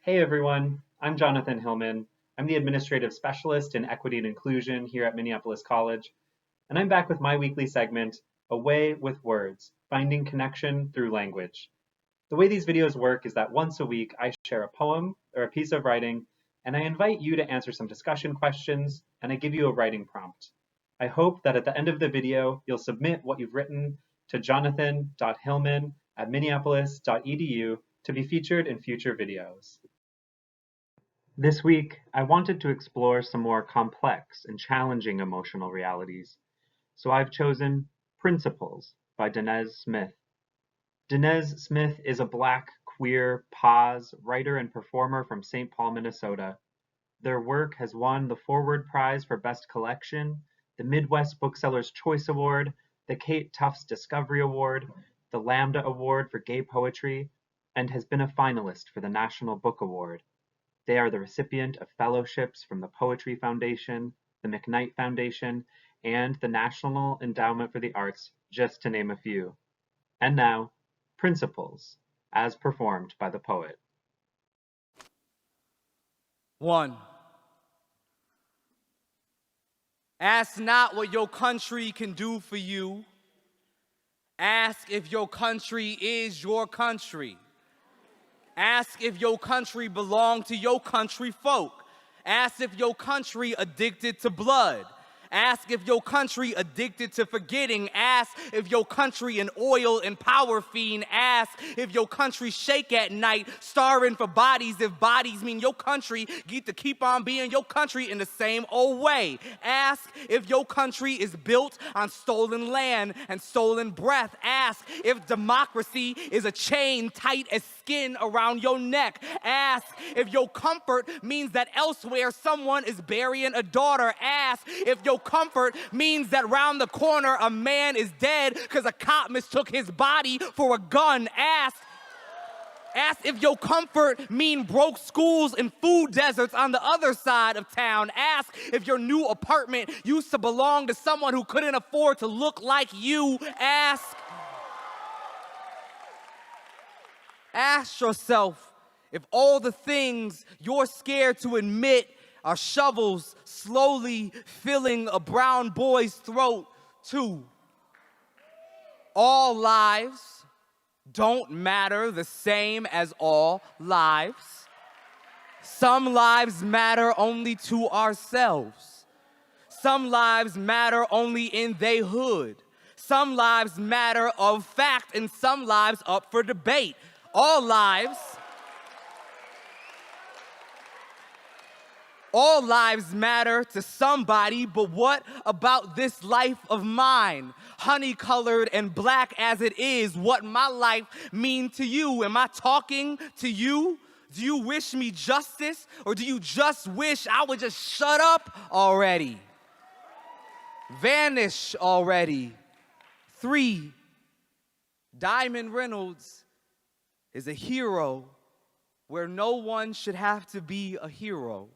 Hey everyone, I'm Jonathan Hillman. I'm the Administrative Specialist in Equity and Inclusion here at Minneapolis College, and I'm back with my weekly segment, A Way with Words, Finding Connection Through Language. The way these videos work is that once a week I share a poem or a piece of writing, and I invite you to answer some discussion questions, and I give you a writing prompt. I hope that at the end of the video, you'll submit what you've written to jonathan.hillman@minneapolis.edu to be featured in future videos. This week, I wanted to explore some more complex and challenging emotional realities, so I've chosen Principles by Danez Smith. Danez Smith is a Black, queer, pause writer and performer from St. Paul, Minnesota. Their work has won the Forward Prize for Best Collection, the Midwest Booksellers' Choice Award, the Kate Tufts Discovery Award, the Lambda Award for Gay Poetry, and has been a finalist for the National Book Award. They are the recipient of fellowships from the Poetry Foundation, the McKnight Foundation, and the National Endowment for the Arts, just to name a few. And now, Principles, as performed by the poet. 1. Ask not what your country can do for you. Ask if your country is your country. Ask if your country belong to your country folk. Ask if your country addicted to blood. Ask if your country addicted to forgetting. Ask if your country an oil and power fiend. Ask if your country shake at night, starving for bodies. If bodies mean your country get to keep on being your country in the same old way. Ask if your country is built on stolen land and stolen breath. Ask if democracy is a chain tight as skin around your neck. Ask if your comfort means that elsewhere someone is burying a daughter. Ask if your comfort means that round the corner a man is dead because a cop mistook his body for a gun. Ask if your comfort mean broke schools and food deserts on the other side of town. Ask if your new apartment used to belong to someone who couldn't afford to look like you. Ask yourself if all the things you're scared to admit are shovels slowly filling a brown boy's throat, too. All lives don't matter the same as all lives. Some lives matter only to ourselves. Some lives matter only in they hood. Some lives matter of fact, and some lives up for debate. All lives matter to somebody, but what about this life of mine? Honey-colored and black as it is, what my life mean to you? Am I talking to you? Do you wish me justice, or do you just wish I would just shut up already? Vanish already. 3. Diamond Reynolds is a hero where no one should have to be a hero.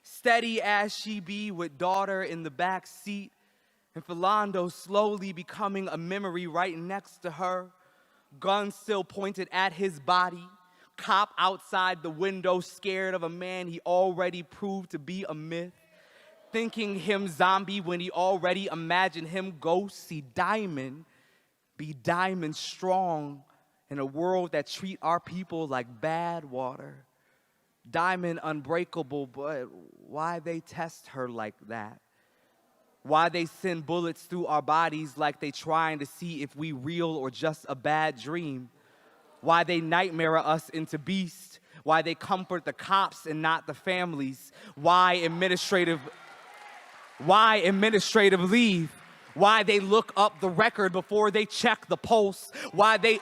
Steady as she be with daughter in the back seat, and Philando slowly becoming a memory right next to her, gun still pointed at his body, cop outside the window scared of a man he already proved to be a myth, thinking him zombie when he already imagined him ghost. See Diamond be diamond strong in a world that treat our people like bad water. Diamond unbreakable, but why they test her like that? Why they send bullets through our bodies like they trying to see if we real or just a bad dream? Why they nightmare us into beasts? Why they comfort the cops and not the families? Why administrative leave? Why they look up the record before they check the pulse? Why they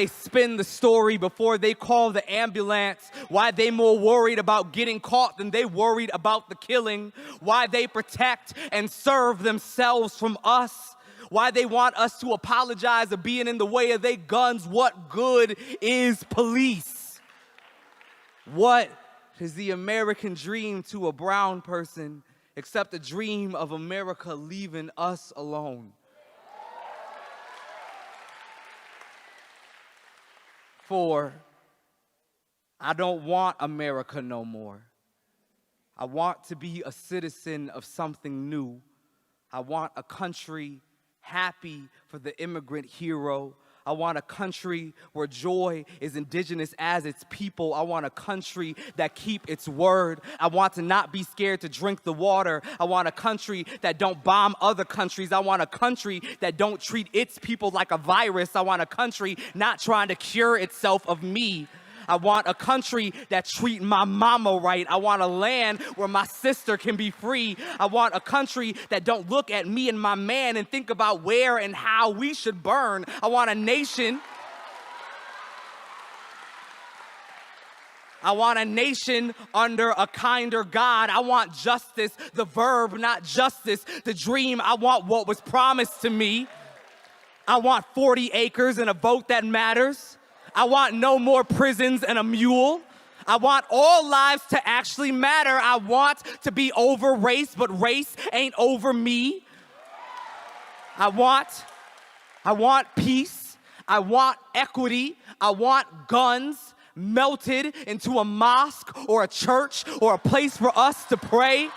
spin the story before they call the ambulance. Why they more worried about getting caught than they worried about the killing. Why they protect and serve themselves from us. Why they want us to apologize for being in the way of their guns. What good is police? What is the American dream to a brown person except the dream of America leaving us alone? For I don't want America no more. I want to be a citizen of something new. I want a country happy for the immigrant hero. I want a country where joy is indigenous as its people. I want a country that keep its word. I want to not be scared to drink the water. I want a country that don't bomb other countries. I want a country that don't treat its people like a virus. I want a country not trying to cure itself of me. I want a country that treat my mama right. I want a land where my sister can be free. I want a country that don't look at me and my man and think about where and how we should burn. I want a nation. I want a nation under a kinder God. I want justice, the verb, not justice, the dream. I want what was promised to me. I want 40 acres and a vote that matters. I want no more prisons and a mule. I want all lives to actually matter. I want to be over race, but race ain't over me. I want peace. I want equity. I want guns melted into a mosque or a church or a place for us to pray.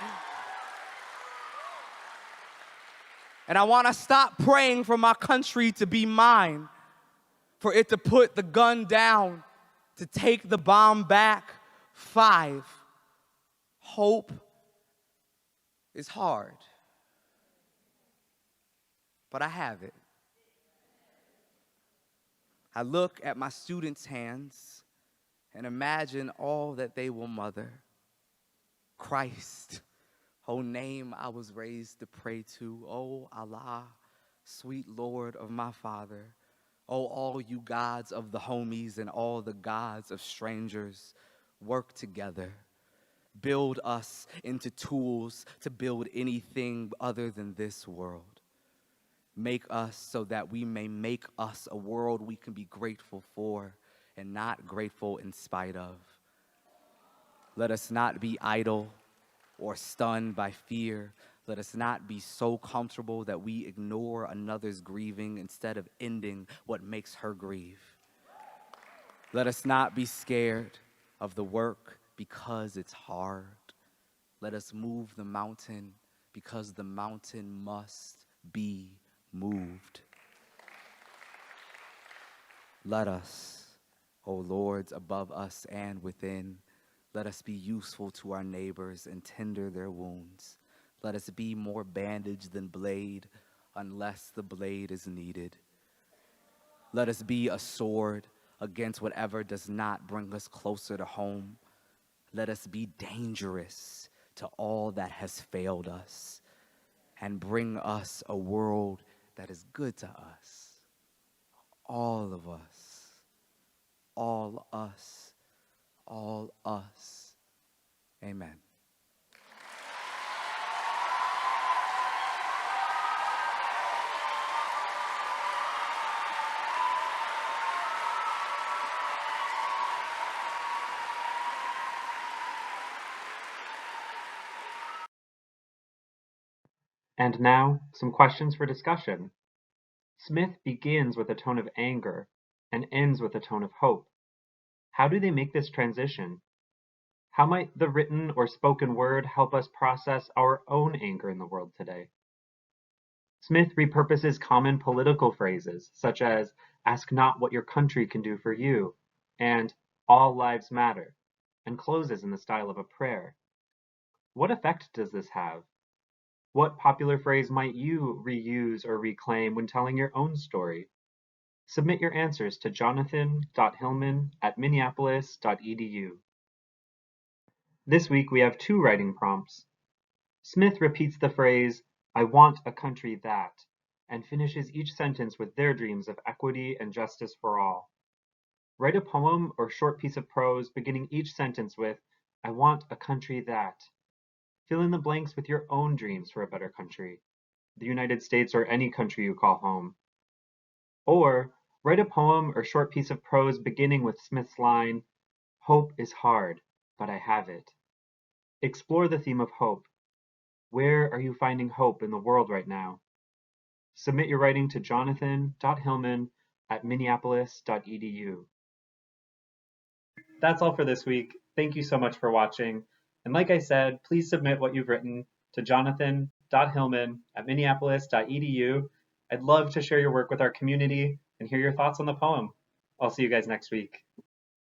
And I want to stop praying for my country to be mine, for it to put the gun down, to take the bomb back. 5, hope is hard, but I have it. I look at my students' hands and imagine all that they will mother. Christ, oh name I was raised to pray to. Oh Allah, sweet Lord of my father. Oh, all you gods of the homies and all the gods of strangers, work together. Build us into tools to build anything other than this world. Make us so that we may make us a world we can be grateful for and not grateful in spite of. Let us not be idle or stunned by fear. Let us not be so comfortable that we ignore another's grieving instead of ending what makes her grieve. Let us not be scared of the work because it's hard. Let us move the mountain because the mountain must be moved. Let us, O Lords above us and within, let us be useful to our neighbors and tender their wounds. Let us be more bandage than blade, unless the blade is needed. Let us be a sword against whatever does not bring us closer to home. Let us be dangerous to all that has failed us and bring us a world that is good to us. All of us, all us, all us. Amen. And now, some questions for discussion. Smith begins with a tone of anger and ends with a tone of hope. How do they make this transition? How might the written or spoken word help us process our own anger in the world today? Smith repurposes common political phrases, such as, ask not what your country can do for you, and all lives matter, and closes in the style of a prayer. What effect does this have? What popular phrase might you reuse or reclaim when telling your own story? Submit your answers to jonathan.hillman@minneapolis.edu. This week we have 2 writing prompts. Smith repeats the phrase, I want a country that, and finishes each sentence with their dreams of equity and justice for all. Write a poem or short piece of prose beginning each sentence with, I want a country that. Fill in the blanks with your own dreams for a better country, the United States or any country you call home. Or write a poem or short piece of prose beginning with Smith's line, hope is hard, but I have it. Explore the theme of hope. Where are you finding hope in the world right now? Submit your writing to jonathan.hillman@minneapolis.edu. That's all for this week. Thank you so much for watching. And like I said, please submit what you've written to jonathan.hillman@minneapolis.edu. I'd love to share your work with our community and hear your thoughts on the poem. I'll see you guys next week.